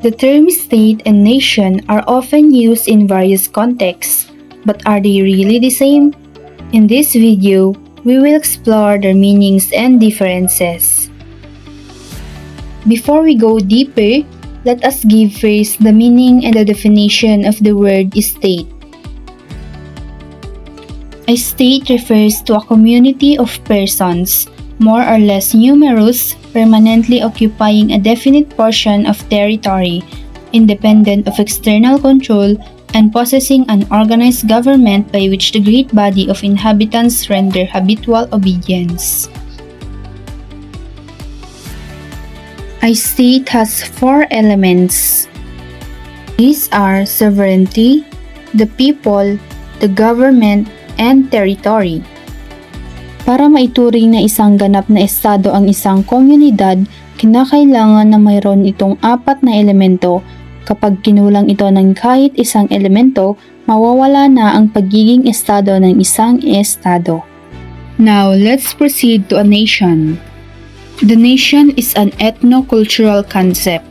The terms state and nation are often used in various contexts, but are they really the same? In this video, we will explore their meanings and differences. Before we go deeper, let us give first the meaning and the definition of the word state. A state refers to a community of persons, more or less numerous, permanently occupying a definite portion of territory, independent of external control, and possessing an organized government by which the great body of inhabitants render habitual obedience. A state has four elements. These are sovereignty, the people, the government, and territory. Para maituring na isang ganap na estado ang isang komunidad, kinakailangan na mayroon itong apat na elemento. Kapag kinulang ito ng kahit isang elemento, mawawala na ang pagiging estado ng isang estado. Now, let's proceed to a nation. The nation is an ethno-cultural concept.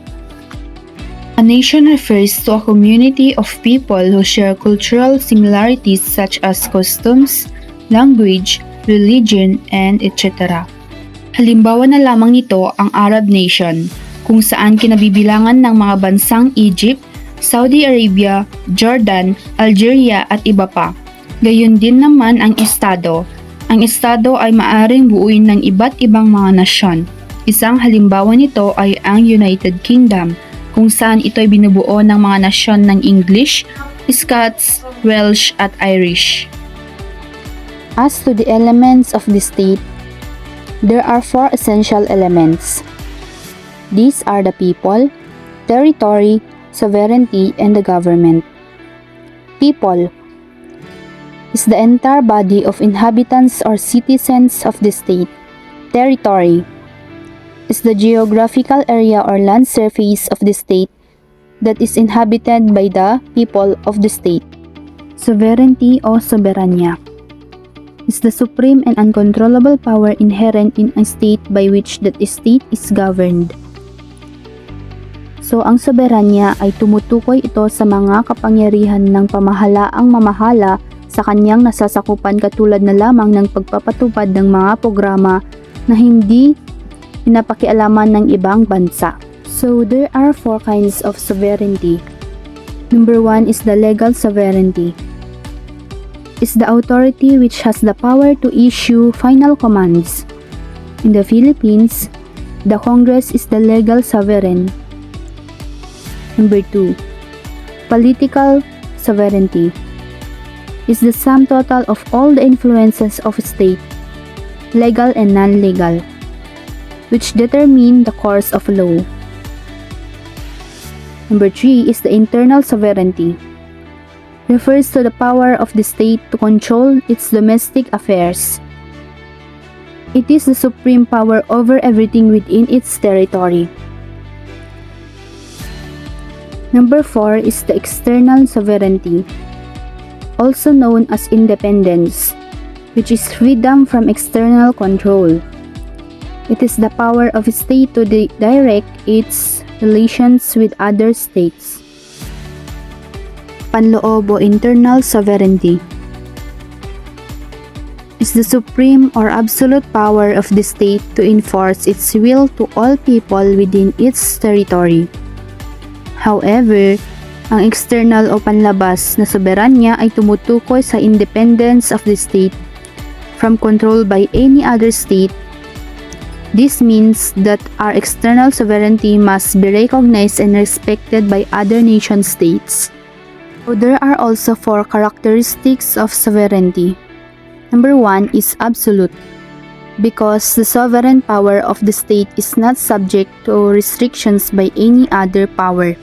A nation refers to a community of people who share cultural similarities such as customs, language, religion, and etc. Halimbawa na lamang nito ang Arab nation, kung saan kinabibilangan ng mga bansang Egypt, Saudi Arabia, Jordan, Algeria at iba pa. Gayon din naman ang estado. Ang estado ay maaring buuin ng iba't ibang mga nasyon. Isang halimbawa nito ay ang United Kingdom, kung saan ito ay binubuo ng mga nasyon ng English, Scots, Welsh at Irish. As to the elements of the state, there are four essential elements. These are the people, territory, sovereignty, and the government. People is the entire body of inhabitants or citizens of the state. Territory is the geographical area or land surface of the state that is inhabited by the people of the state. Sovereignty o soberanya is the supreme and uncontrollable power inherent in a state by which that state is governed. So, ang soberanya ay tumutukoy ito sa mga kapangyarihan ng pamahalaang mamahala sa kanyang nasasakupan katulad na lamang ng pagpapatupad ng mga programa na hindi pinapakialaman ng ibang bansa. So, there are four kinds of sovereignty. Number 1 is the legal sovereignty. Is the authority which has the power to issue final commands. In the Philippines, the Congress is the legal sovereign. Number 2, political sovereignty is the sum total of all the influences of a state, legal and non-legal, which determine the course of law. Number 3 is the internal sovereignty. Refers to the power of the state to control its domestic affairs. It is the supreme power over everything within its territory. Number 4 is the external sovereignty, also known as independence, which is freedom from external control. It is the power of a state to direct its relations with other states. Panloob o internal sovereignty is the supreme or absolute power of the state to enforce its will to all people within its territory. However, ang external o panlabas na soberanya ay tumutukoy sa independence of the state from control by any other state. This means that our external sovereignty must be recognized and respected by other nation states. So there are also four characteristics of sovereignty. Number 1 is absolute, because the sovereign power of the state is not subject to restrictions by any other power.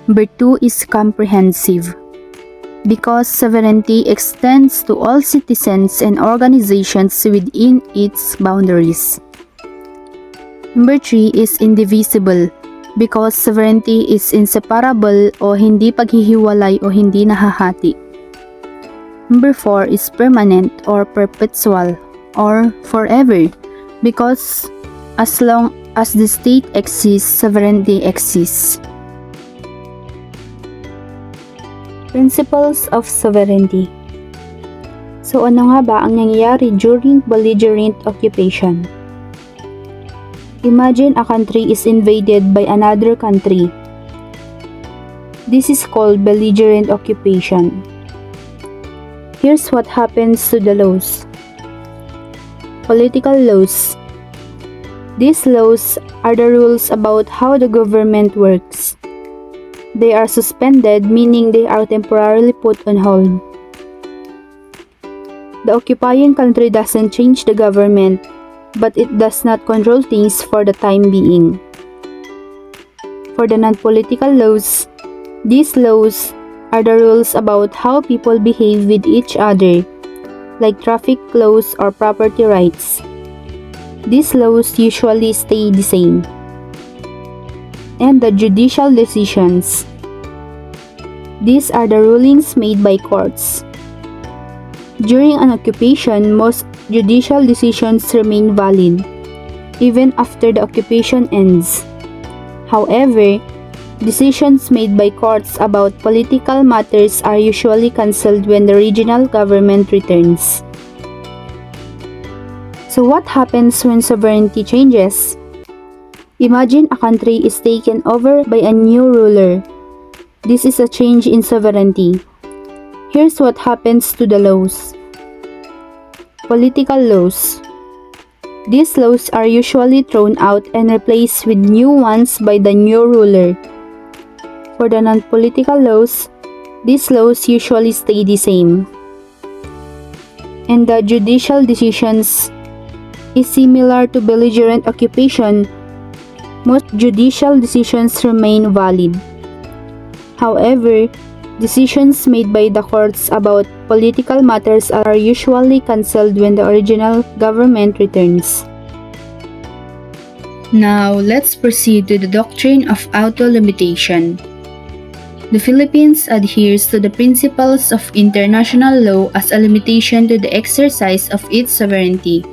Number 2 is comprehensive, because sovereignty extends to all citizens and organizations within its boundaries. Number 3 is indivisible, because sovereignty is inseparable o hindi paghihiwalay o hindi nahahati. Number 4 is permanent or perpetual or forever, because as long As the state exists, sovereignty exists. Principles of sovereignty. So ano nga ba ang nangyayari during belligerent occupation? Imagine a country is invaded by another country. This is called belligerent occupation. Here's what happens to the laws. Political laws. These laws are the rules about how the government works. They are suspended, meaning they are temporarily put on hold. The occupying country doesn't change the government, but it does not control things for the time being. For the non-political laws, these laws are the rules about how people behave with each other, like traffic laws or property rights. These laws usually stay the same. And the judicial decisions. These are the rulings made by courts. During an occupation, most judicial decisions remain valid, even after the occupation ends. However, decisions made by courts about political matters are usually cancelled when the regional government returns. So what happens when sovereignty changes? Imagine a country is taken over by a new ruler. This is a change in sovereignty. Here's what happens to the laws. Political laws. These laws are usually thrown out and replaced with new ones by the new ruler. For the non-political laws, these laws usually stay the same. And the judicial decisions is similar to belligerent occupation. Most judicial decisions remain valid. However, decisions made by the courts about political matters are usually cancelled when the original government returns. Now, let's proceed to the doctrine of auto-limitation. The Philippines adheres to the principles of international law as a limitation to the exercise of its sovereignty.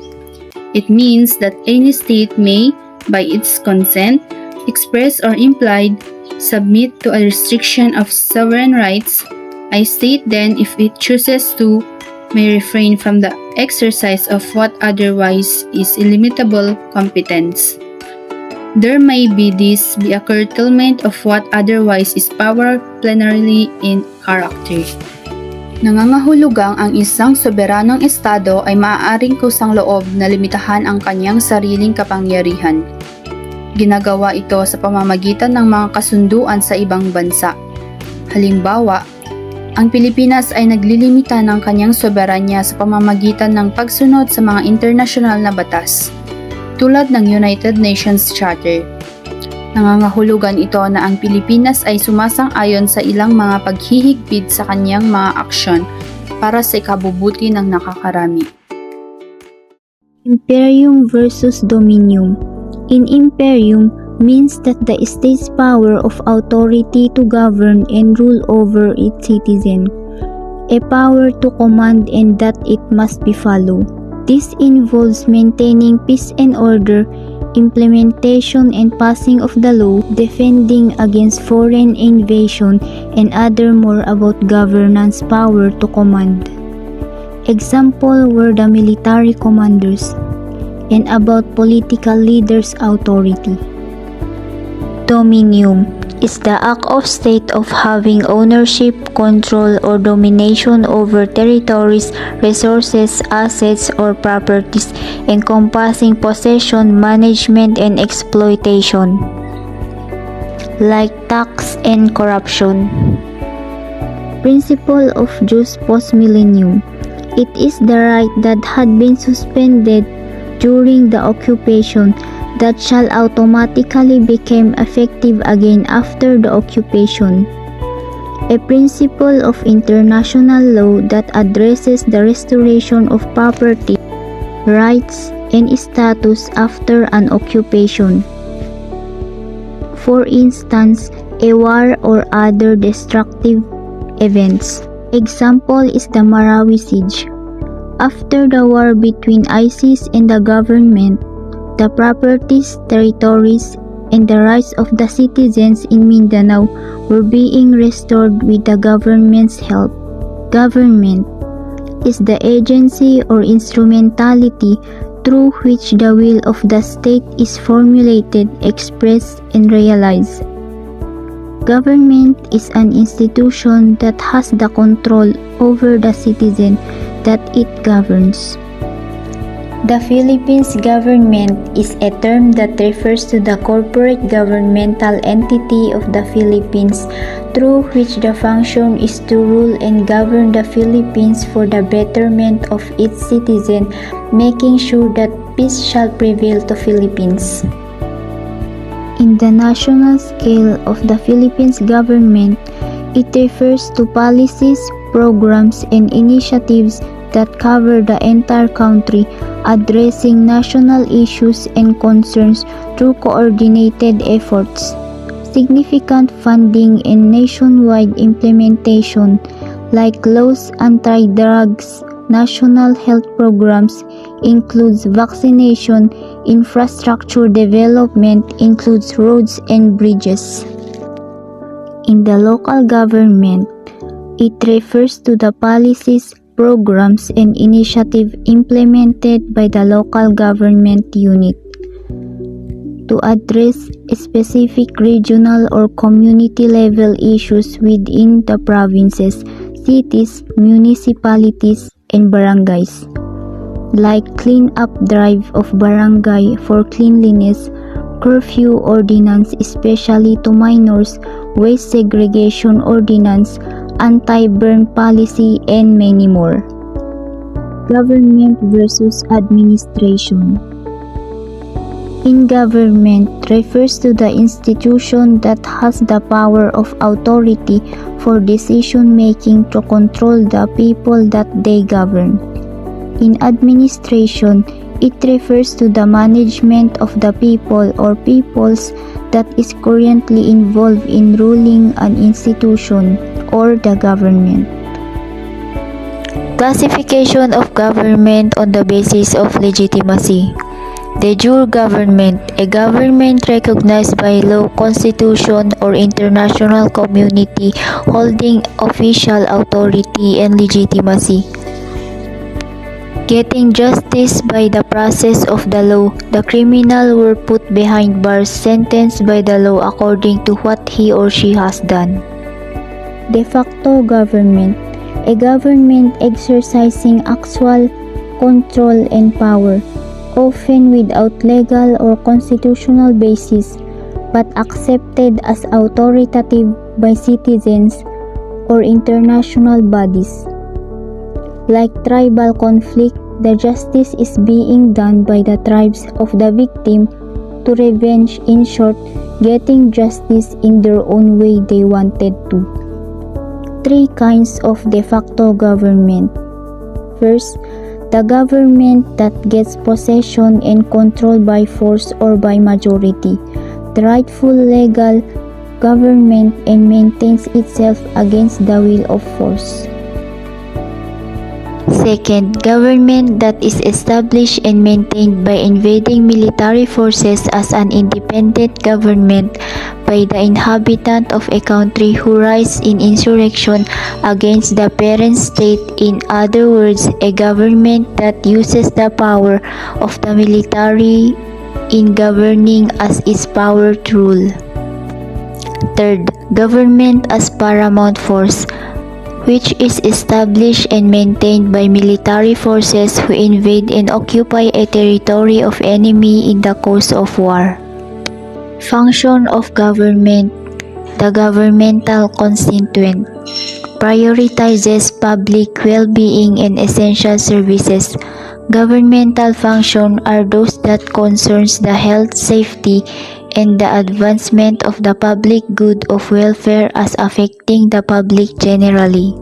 It means that any state may, by its consent, express or implied, submit to a restriction of sovereign rights. A state then, if it chooses to, may refrain from the exercise of what otherwise is illimitable competence. There may be a curtailment of what otherwise is power plenarily in character. Nangangahulugang ang isang soberanong estado ay maaaring kusang loob na limitahan ang kanyang sariling kapangyarihan. Ginagawa ito sa pamamagitan ng mga kasunduan sa ibang bansa. Halimbawa, ang Pilipinas ay naglilimita ng kanyang soberanya sa pamamagitan ng pagsunod sa mga internasyonal na batas, tulad ng United Nations Charter. Nangangahulugan ito na ang Pilipinas ay sumasang-ayon sa ilang mga paghihigpit sa kanyang mga aksyon para sa ikabubuti ng nakakarami. Imperium versus Dominium. In imperium means that the state's power of authority to govern and rule over its citizen, a power to command and that it must be followed. This involves maintaining peace and order, implementation and passing of the law, defending against foreign invasion, and other more about governance power to command. Example were the military commanders, and about political leaders' authority. Dominium is the act of state of having ownership, control, or domination over territories, resources, assets, or properties, encompassing possession, management, and exploitation, like tax and corruption. Principle of jus post millennium. It is the right that had been suspended during the occupation that shall automatically become effective again after the occupation. A principle of international law that addresses the restoration of property, rights, and status after an occupation. For instance, a war or other destructive events. Example is the Marawi siege. After the war between ISIS and the government, the properties, territories, and the rights of the citizens in Mindanao were being restored with the government's help. Government is the agency or instrumentality through which the will of the state is formulated, expressed, and realized. Government is an institution that has the control over the citizen that it governs. The Philippines government is a term that refers to the corporate governmental entity of the Philippines through which the function is to rule and govern the Philippines for the betterment of its citizen, making sure that peace shall prevail to Philippines. In the national scale of the Philippines government, it refers to policies, programs, and initiatives that cover the entire country, addressing national issues and concerns through coordinated efforts. Significant funding and nationwide implementation, like laws, anti-drugs, national health programs, includes vaccination, infrastructure development, includes roads and bridges. In the local government, it refers to the policies, programs, and initiatives implemented by the local government unit to address specific regional or community level issues within the provinces, cities, municipalities, and barangays, like clean-up drive of barangay for cleanliness, curfew ordinance especially to minors, waste segregation ordinance, anti-burn policy, and many more. Government versus administration. In government refers to the institution that has the power of authority for decision-making to control the people that they govern. In administration, it refers to the management of the people or peoples that is currently involved in ruling an institution or the government. Classification of government on the basis of legitimacy. De jure government, a government recognized by law, constitution, or international community holding official authority and legitimacy. Getting justice by the process of the law, the criminal were put behind bars, sentenced by the law according to what he or she has done. De facto government, a government exercising actual control and power, often without legal or constitutional basis, but accepted as authoritative by citizens or international bodies. Like tribal conflict, the justice is being done by the tribes of the victim to revenge, in short, getting justice in their own way they wanted to. 3 kinds of de facto government. First, the government that gets possession and control by force or by majority, the rightful legal government, and maintains itself against the will of force. Second, government that is established and maintained by invading military forces as an independent government by the inhabitant of a country who rise in insurrection against the parent state. In other words, a government that uses the power of the military in governing as its power to rule. Third, government as paramount force, which is established and maintained by military forces who invade and occupy a territory of enemy in the course of war. Function of government. The governmental constituent prioritizes public well-being and essential services. Governmental functions are those that concerns the health, safety, and the advancement of the public good of welfare as affecting the public generally.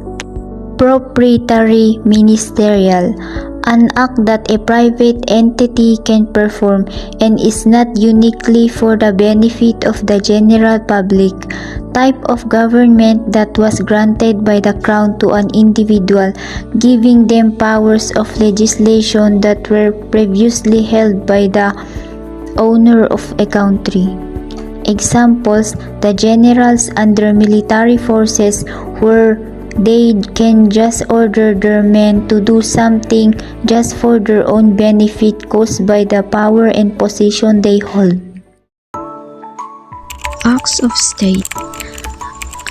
Proprietary ministerial, an act that a private entity can perform and is not uniquely for the benefit of the general public. Type of government that was granted by the Crown to an individual, giving them powers of legislation that were previously held by the owner of a country. Examples: the generals under military forces where they can just order their men to do something just for their own benefit caused by the power and position they hold. Acts of state.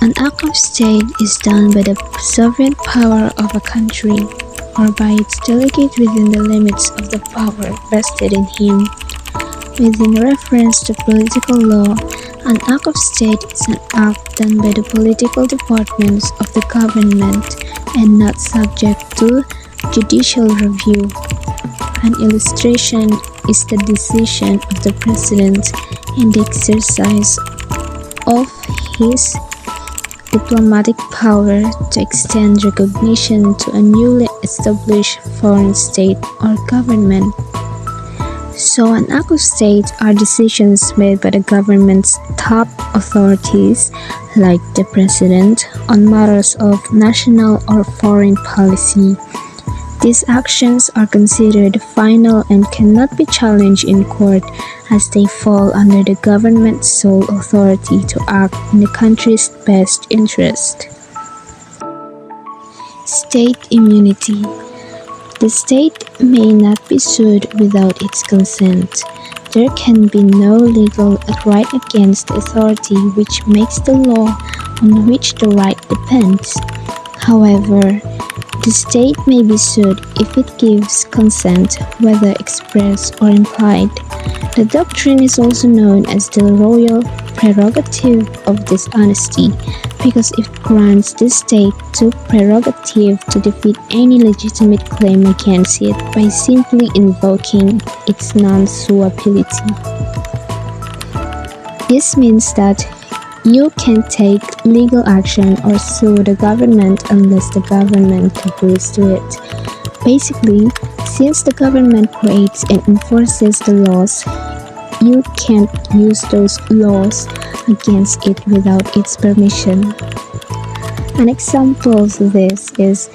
An act of state is done by the sovereign power of a country or by its delegate within the limits of the power vested in him. Within reference to political law, an act of state is an act done by the political departments of the government and not subject to judicial review. An illustration is the decision of the president in the exercise of his diplomatic power to extend recognition to a newly established foreign state or government. So an act of state are decisions made by the government's top authorities, like the president, on matters of national or foreign policy. These actions are considered final and cannot be challenged in court as they fall under the government's sole authority to act in the country's best interest. State immunity. The state may not be sued without its consent. There can be no legal right against the authority which makes the law on which the right depends. However, the state may be sued if it gives consent, whether express or implied. The doctrine is also known as the royal prerogative of dishonesty because it grants the state the prerogative to defeat any legitimate claim against it by simply invoking its non-suability. This means that you can take legal action or sue the government unless the government agrees to it. Basically, since the government creates and enforces the laws, you can't use those laws against it without its permission. An example of this is,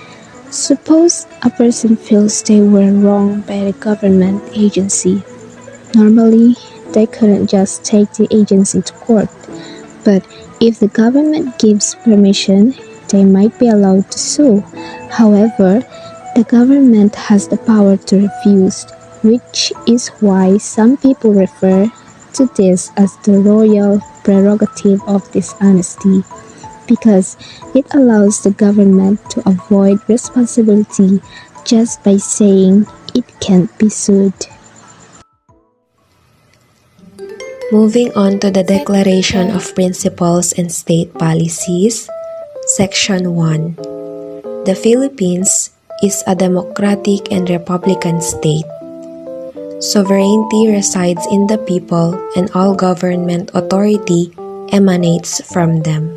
suppose a person feels they were wronged by the government agency. Normally, they couldn't just take the agency to court. But if the government gives permission, they might be allowed to sue. However, the government has the power to refuse, which is why some people refer to this as the royal prerogative of dishonesty, because it allows the government to avoid responsibility just by saying it can't be sued. Moving on to the Declaration of Principles and State Policies, Section 1. The Philippines is a democratic and republican state. Sovereignty resides in the people and all government authority emanates from them.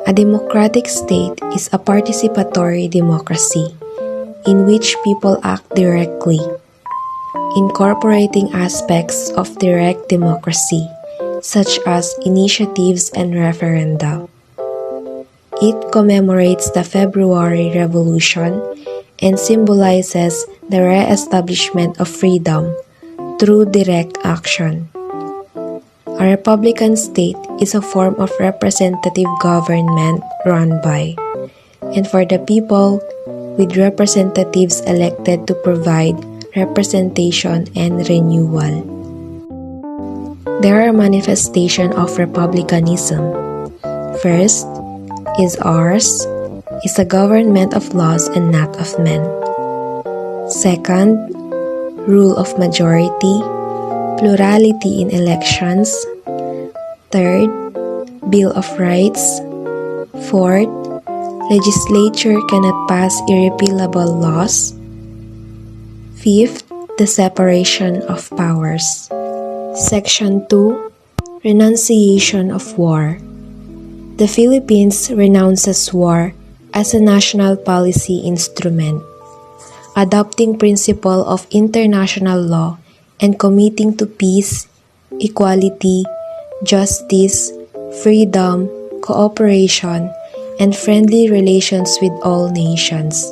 A democratic state is a participatory democracy in which people act directly, incorporating aspects of direct democracy, such as initiatives and referenda. It commemorates the February Revolution and symbolizes the re-establishment of freedom through direct action. A republican state is a form of representative government run by and for the people, with representatives elected to provide representation and renewal. There are manifestations of republicanism. First is ours is a government of laws and not of men. Second, rule of majority, plurality in elections. Third, Bill of Rights. Fourth, legislature cannot pass irrepealable laws. Fifth, the separation of powers. Section 2, renunciation of war. The Philippines renounces war as a national policy instrument, adopting principle of international law and committing to peace, equality, justice, freedom, cooperation, and friendly relations with all nations.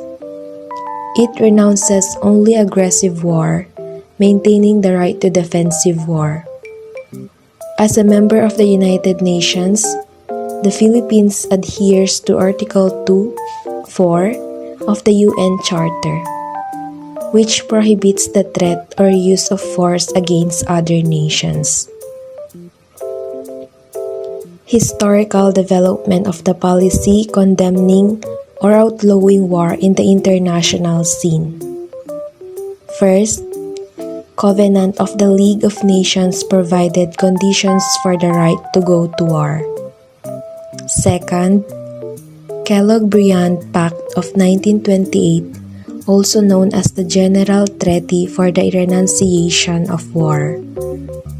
It renounces only aggressive war, maintaining the right to defensive war. As a member of the United Nations, the Philippines adheres to Article 2(4) of the UN Charter, which prohibits the threat or use of force against other nations. Historical development of the policy condemning or outlawing war in the international scene. First, Covenant of the League of Nations provided conditions for the right to go to war. Second, Kellogg-Briand Pact of 1928, also known as the General Treaty for the Renunciation of War,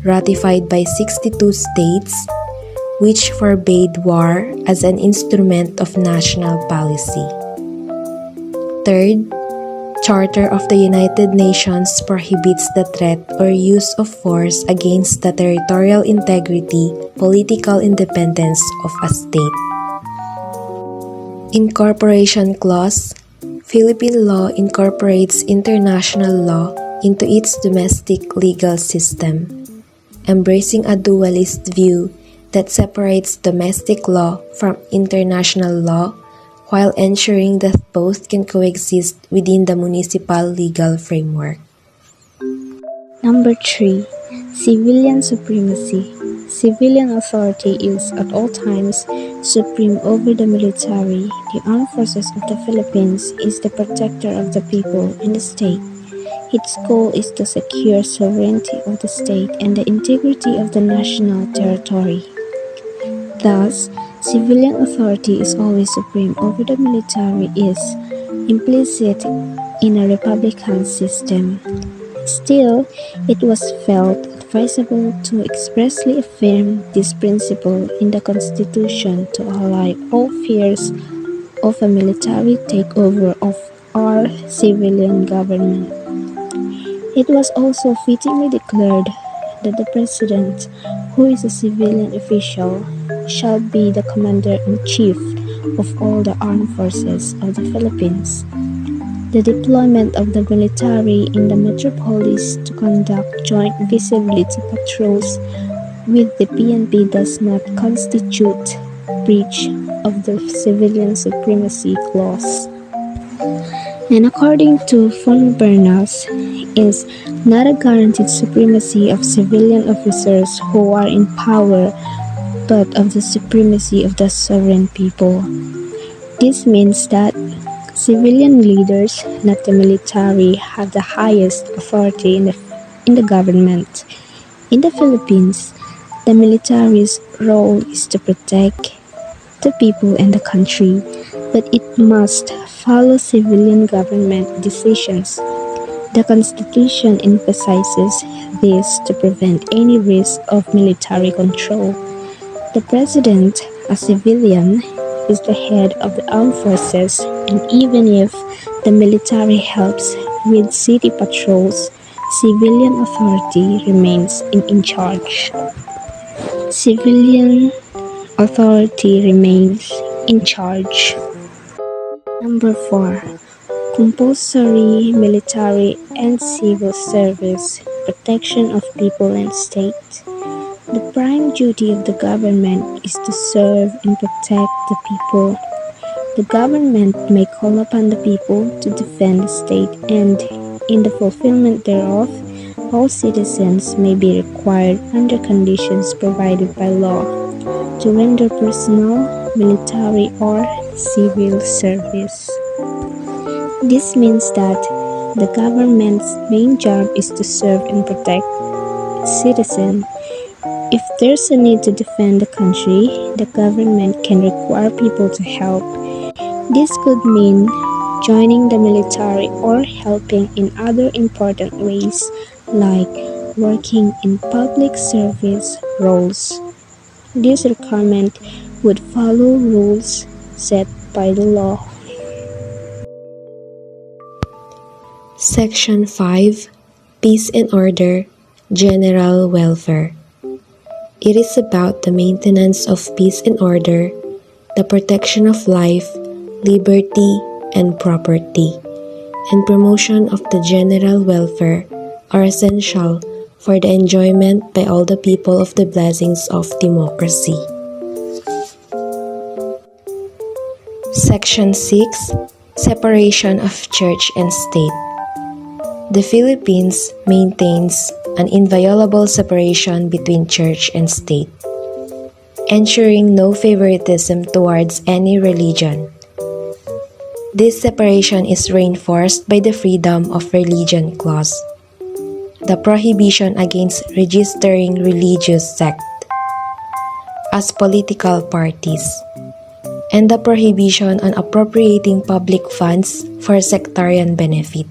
ratified by 62 states, which forbade war as an instrument of national policy. Third, Charter of the United Nations prohibits the threat or use of force against the territorial integrity, political independence of a state. Incorporation Clause. Philippine law incorporates international law into its domestic legal system, embracing a dualist view that separates domestic law from international law while ensuring that both can coexist within the municipal legal framework. Number 3. Civilian supremacy. Civilian authority is at all times supreme over the military. The armed forces of the Philippines is the protector of the people and the state. Its goal is to secure sovereignty of the state and the integrity of the national territory. Thus, civilian authority is always supreme over the military is implicit in a republican system. Still, it was felt advisable to expressly affirm this principle in the Constitution to allay all fears of a military takeover of our civilian government. It was also fittingly declared that the President, who is a civilian official, shall be the Commander-in-Chief of all the armed forces of the Philippines. The deployment of the military in the metropolis to conduct joint visibility patrols with the PNP does not constitute breach of the Civilian Supremacy Clause. And according to von Bernas, is not a guaranteed supremacy of civilian officers who are in power, but of the supremacy of the sovereign people. This means that civilian leaders, not the military, have the highest authority in the government. In the Philippines, the military's role is to protect the people and the country, but it must follow civilian government decisions. The Constitution emphasizes this to prevent any risk of military control. The President, a civilian, is the head of the armed forces, and even if the military helps with city patrols, civilian authority remains in charge. Civilian authority remains in charge. Number 4. Compulsory military and civil service, protection of people and state. The prime duty of the government is to serve and protect the people. The government may call upon the people to defend the state, and in the fulfillment thereof, all citizens may be required under conditions provided by law to render personal, military, or civil service. This means that the government's main job is to serve and protect citizens. If there's a need to defend the country, the government can require people to help. This could mean joining the military or helping in other important ways, like working in public service roles. This requirement would follow rules set by the law. Section 5. Peace and Order, General Welfare. It is about the maintenance of peace and order, the protection of life, liberty, and property, and promotion of the general welfare are essential for the enjoyment by all the people of the blessings of democracy. Section 6. Separation of Church and State. The Philippines maintains an inviolable separation between church and state, ensuring no favoritism towards any religion. This separation is reinforced by the Freedom of Religion Clause, the prohibition against registering religious sects as political parties, and the prohibition on appropriating public funds for sectarian benefit.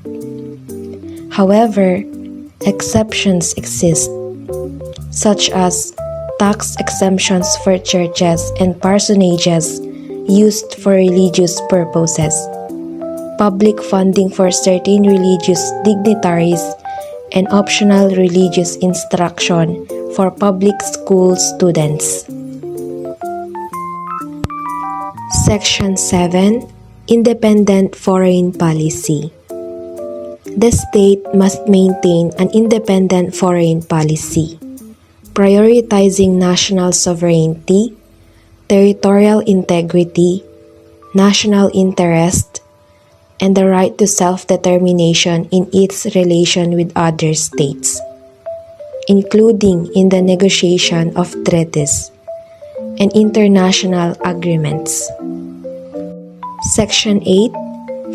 However, exceptions exist, such as tax exemptions for churches and parsonages used for religious purposes, public funding for certain religious dignitaries, and optional religious instruction for public school students. Section 7. Independent Foreign Policy. The state must maintain an independent foreign policy, prioritizing national sovereignty, territorial integrity, national interest, and the right to self-determination in its relation with other states, including in the negotiation of treaties and international agreements. Section 8.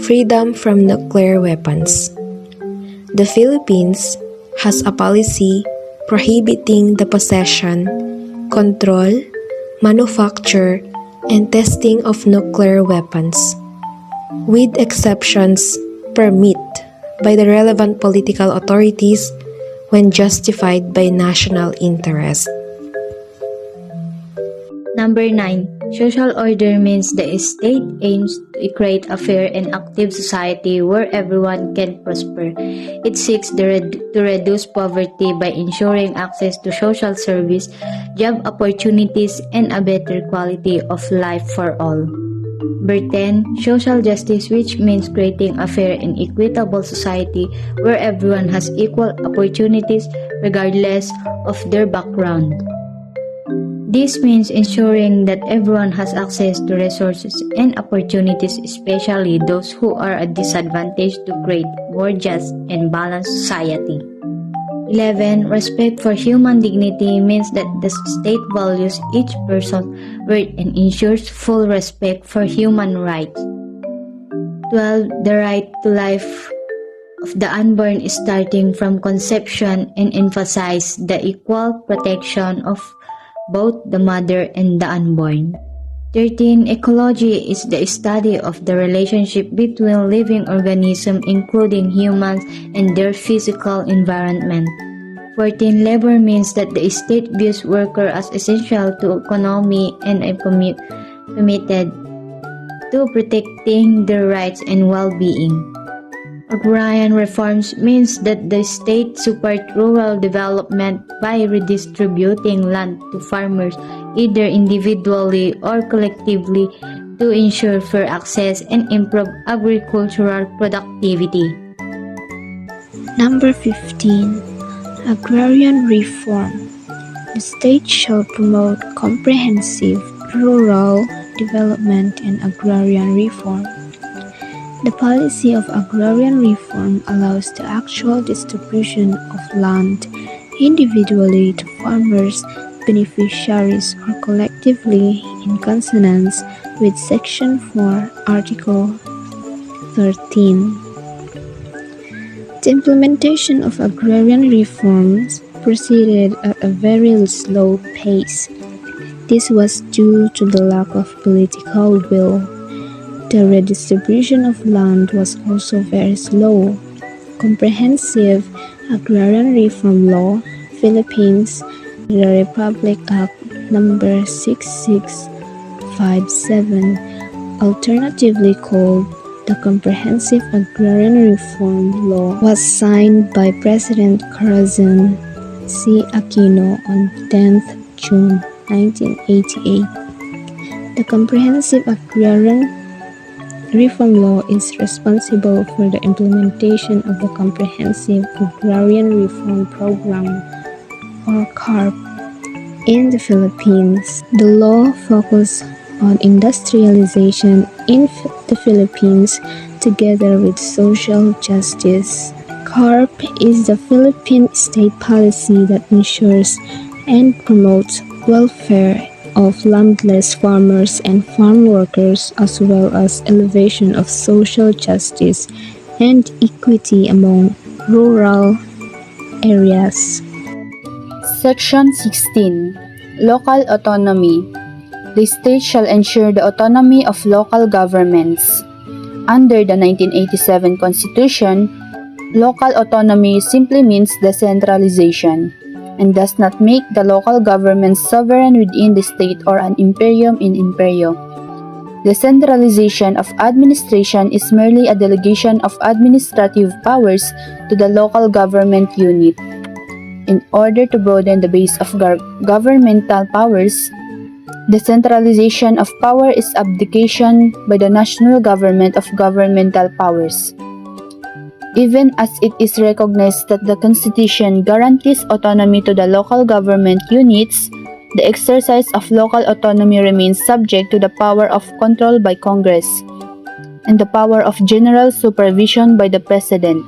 Freedom from nuclear weapons. The Philippines has a policy prohibiting the possession, control, manufacture, and testing of nuclear weapons, with exceptions permitted by the relevant political authorities when justified by national interest. Number 9. Social order means the state aims to create a fair and active society where everyone can prosper. It seeks to reduce poverty by ensuring access to social service, job opportunities, and a better quality of life for all. Number 10. Social justice, which means creating a fair and equitable society where everyone has equal opportunities regardless of their background. This means ensuring that everyone has access to resources and opportunities, especially those who are at disadvantage, to create more just and balanced society. 11. Respect for human dignity means that the state values each person's worth and ensures full respect for human rights. 12. The right to life of the unborn is starting from conception and emphasize the equal protection of both the mother and the unborn. 13. Ecology is the study of the relationship between living organisms, including humans, and their physical environment. 14. Labor means that the state views workers as essential to economy and are committed to protecting their rights and well-being. Agrarian reforms means that the state supports rural development by redistributing land to farmers either individually or collectively to ensure fair access and improve agricultural productivity. Number 15. Agrarian reform. The state shall promote comprehensive rural development and agrarian reform. The policy of agrarian reform allows the actual distribution of land individually to farmers, beneficiaries, or collectively in consonance with Section 4, Article 13. The implementation of agrarian reforms proceeded at a very slow pace. This was due to the lack of political will. The redistribution of land was also very slow. Comprehensive Agrarian Reform Law, Philippines, the Republic Act No. 6657, alternatively called the Comprehensive Agrarian Reform Law, was signed by President Corazon C. Aquino on 10th June 1988. The Comprehensive Agrarian reform law is responsible for the implementation of the Comprehensive Agrarian Reform Program, or CARP, in the Philippines. The law focuses on industrialization in the Philippines together with social justice. CARP is the Philippine state policy that ensures and promotes welfare of landless farmers and farm workers, as well as elevation of social justice and equity among rural areas. Section 16. Local Autonomy. The state shall ensure the autonomy of local governments. Under the 1987 Constitution, local autonomy simply means decentralization, and does not make the local governments sovereign within the state or an imperium in imperio. Decentralization of administration is merely a delegation of administrative powers to the local government unit. In order to broaden the base of governmental powers, decentralization of power is abdication by the national government of governmental powers. Even as it is recognized that the Constitution guarantees autonomy to the local government units, the exercise of local autonomy remains subject to the power of control by Congress and the power of general supervision by the President.